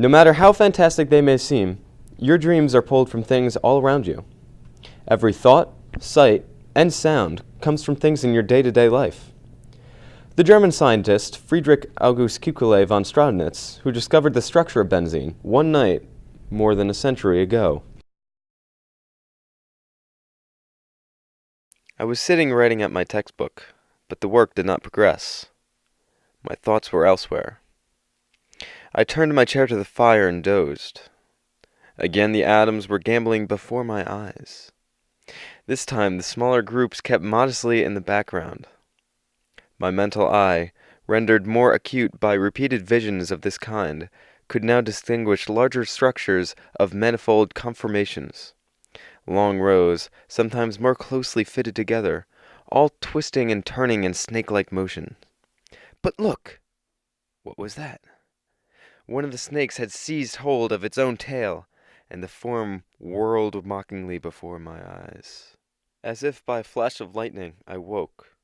No matter how fantastic they may seem, your dreams are pulled from things all around you. Every thought, sight, and sound comes from things in your day-to-day life. The German scientist Friedrich August Kekulé von Staudenitz, who discovered the structure of benzene one night more than a century ago. I was sitting writing at my textbook, but the work did not progress. My thoughts were elsewhere. I turned my chair to the fire and dozed. Again the atoms were gambling before my eyes. This time the smaller groups kept modestly in the background. My mental eye, rendered more acute by repeated visions of this kind, could now distinguish larger structures of manifold conformations. Long rows, sometimes more closely fitted together, all twisting and turning in snake-like motion. But look! What was that? One of the snakes had seized hold of its own tail, and the form whirled mockingly before my eyes. As if by a flash of lightning, I woke.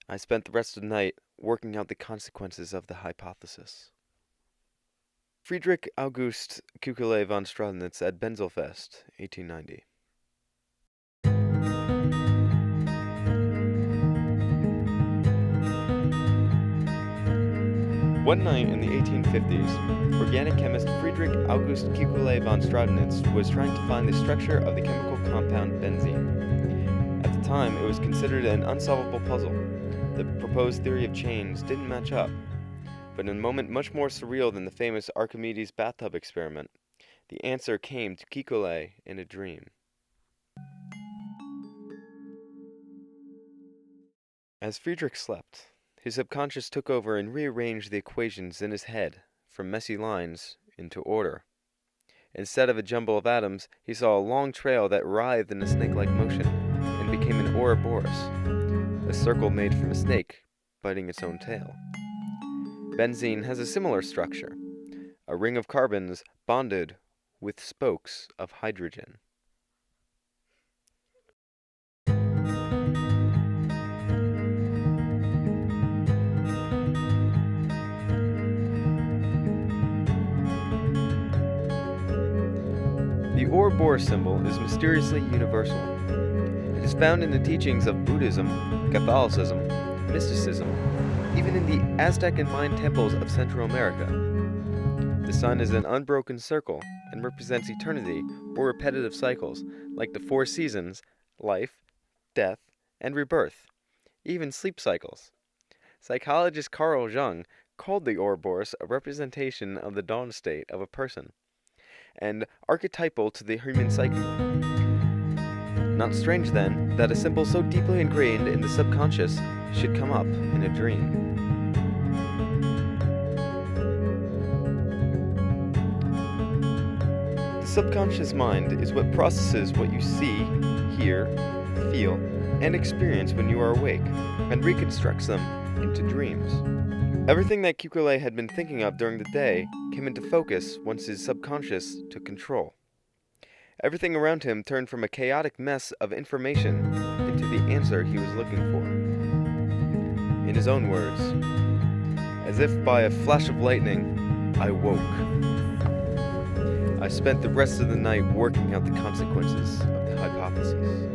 I spent the rest of the night working out the consequences of the hypothesis. Friedrich August Kekulé von Staudenitz at Benzelfest, 1890. One night in the 1850s, organic chemist Friedrich August Kekulé von Staudenitz was trying to find the structure of the chemical compound benzene. At the time, it was considered an unsolvable puzzle. The proposed theory of chains didn't match up. But in a moment much more surreal than the famous Archimedes bathtub experiment, the answer came to Kekulé in a dream. As Friedrich slept, his subconscious took over and rearranged the equations in his head from messy lines into order. Instead of a jumble of atoms, he saw a long trail that writhed in a snake-like motion and became an Ouroboros, a circle made from a snake biting its own tail. Benzene has a similar structure, a ring of carbons bonded with spokes of hydrogen. The Ouroboros symbol is mysteriously universal. It is found in the teachings of Buddhism, Catholicism, mysticism, even in the Aztec and Mayan temples of Central America. The sun is an unbroken circle and represents eternity or repetitive cycles, like the 4 seasons, life, death, and rebirth, even sleep cycles. Psychologist Carl Jung called the Ouroboros a representation of the dawn state of a person, and archetypal to the human psyche. Not strange, then, that a symbol so deeply ingrained in the subconscious should come up in a dream. The subconscious mind is what processes what you see, hear, feel, and experience when you are awake, and reconstructs them into dreams. Everything that Kekulé had been thinking of during the day came into focus once his subconscious took control. Everything around him turned from a chaotic mess of information into the answer he was looking for. In his own words, as if by a flash of lightning, I woke. I spent the rest of the night working out the consequences of the hypothesis.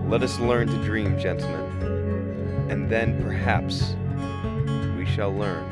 Let us learn to dream, gentlemen, and then perhaps we shall learn